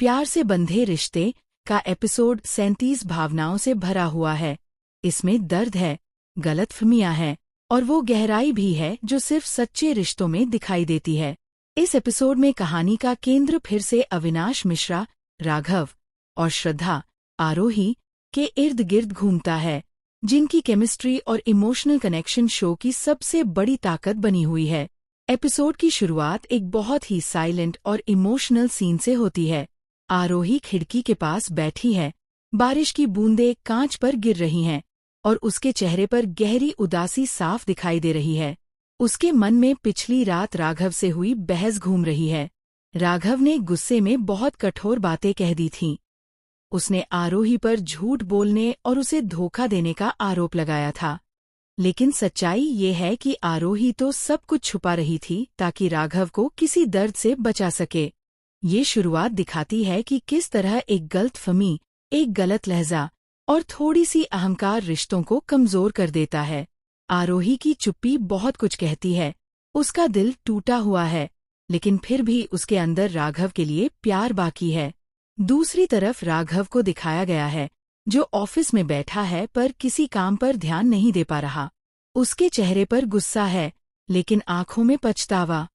प्यार से बंधे रिश्ते का एपिसोड 37 भावनाओं से भरा हुआ है। इसमें दर्द है, गलतफहमियां हैं और वो गहराई भी है जो सिर्फ सच्चे रिश्तों में दिखाई देती है। इस एपिसोड में कहानी का केंद्र फिर से अविनाश मिश्रा, राघव और श्रद्धा, आरोही के इर्द गिर्द घूमता है, जिनकी केमिस्ट्री और इमोशनल कनेक्शन शो की सबसे बड़ी ताकत बनी हुई है। एपिसोड की शुरुआत एक बहुत ही साइलेंट और इमोशनल सीन से होती है। आरोही खिड़की के पास बैठी है, बारिश की बूंदें कांच पर गिर रही हैं और उसके चेहरे पर गहरी उदासी साफ दिखाई दे रही है। उसके मन में पिछली रात राघव से हुई बहस घूम रही है। राघव ने गुस्से में बहुत कठोर बातें कह दी थीं। उसने आरोही पर झूठ बोलने और उसे धोखा देने का आरोप लगाया था। लेकिन सच्चाई ये है कि आरोही तो सब कुछ छुपा रही थी ताकि राघव को किसी दर्द से बचा सके। ये शुरुआत दिखाती है कि किस तरह एक गलतफहमी, एक गलत लहजा और थोड़ी सी अहंकार रिश्तों को कमजोर कर देता है। आरोही की चुप्पी बहुत कुछ कहती है। उसका दिल टूटा हुआ है, लेकिन फिर भी उसके अंदर राघव के लिए प्यार बाकी है। दूसरी तरफ राघव को दिखाया गया है, जो ऑफिस में बैठा है पर किसी काम पर ध्यान नहीं दे पा रहा। उसके चेहरे पर गुस्सा है, लेकिन आंखों में पछतावा।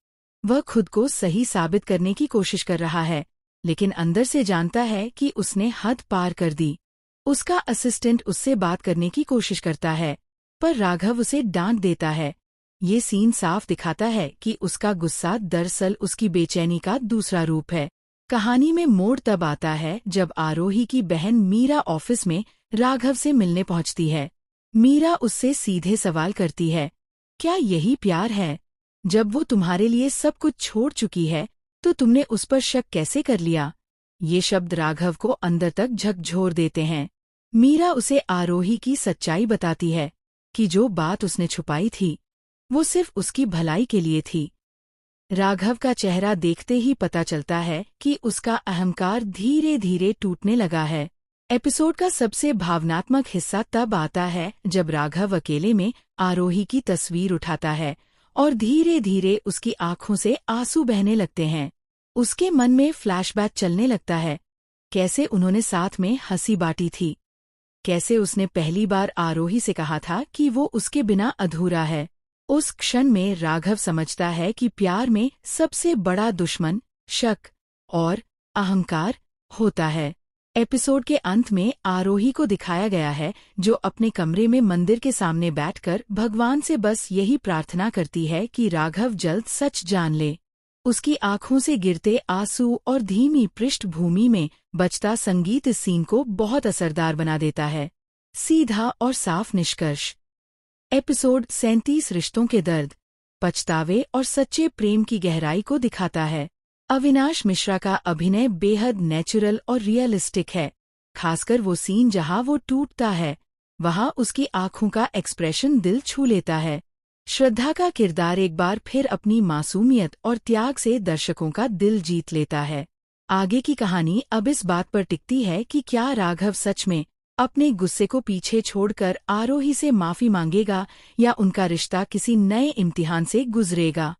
वह खुद को सही साबित करने की कोशिश कर रहा है, लेकिन अंदर से जानता है कि उसने हद पार कर दी। उसका असिस्टेंट उससे बात करने की कोशिश करता है, पर राघव उसे डांट देता है। ये सीन साफ दिखाता है कि उसका गुस्सा दरअसल उसकी बेचैनी का दूसरा रूप है। कहानी में मोड़ तब आता है जब आरोही की बहन मीरा ऑफिस में राघव से मिलने पहुंचती है। मीरा उससे सीधे सवाल करती है, क्या यही प्यार है? जब वो तुम्हारे लिए सब कुछ छोड़ चुकी है तो तुमने उस पर शक कैसे कर लिया? ये शब्द राघव को अंदर तक झकझोर देते हैं। मीरा उसे आरोही की सच्चाई बताती है कि जो बात उसने छुपाई थी वो सिर्फ उसकी भलाई के लिए थी। राघव का चेहरा देखते ही पता चलता है कि उसका अहंकार धीरे धीरे टूटने लगा है। एपिसोड का सबसे भावनात्मक हिस्सा तब आता है जब राघव अकेले में आरोही की तस्वीर उठाता है और धीरे धीरे उसकी आंखों से आंसू बहने लगते हैं। उसके मन में फ्लैशबैक चलने लगता है, कैसे उन्होंने साथ में हंसी बांटी थी, कैसे उसने पहली बार आरोही से कहा था कि वो उसके बिना अधूरा है। उस क्षण में राघव समझता है कि प्यार में सबसे बड़ा दुश्मन शक और अहंकार होता है। एपिसोड के अंत में आरोही को दिखाया गया है, जो अपने कमरे में मंदिर के सामने बैठकर भगवान से बस यही प्रार्थना करती है कि राघव जल्द सच जान ले। उसकी आंखों से गिरते आंसू और धीमी पृष्ठभूमि में बजता संगीत इस सीन को बहुत असरदार बना देता है। सीधा और साफ निष्कर्ष। एपिसोड 37 रिश्तों के दर्द, पछतावे और सच्चे प्रेम की गहराई को दिखाता है। अविनाश मिश्रा का अभिनय बेहद नेचुरल और रियलिस्टिक है, खासकर वो सीन जहां वो टूटता है। वहां उसकी आंखों का एक्सप्रेशन दिल छू लेता है। श्रद्धा का किरदार एक बार फिर अपनी मासूमियत और त्याग से दर्शकों का दिल जीत लेता है। आगे की कहानी अब इस बात पर टिकती है कि क्या राघव सच में अपने गुस्से को पीछे छोड़कर आरोही से माफी मांगेगा या उनका रिश्ता किसी नए इम्तिहान से गुजरेगा।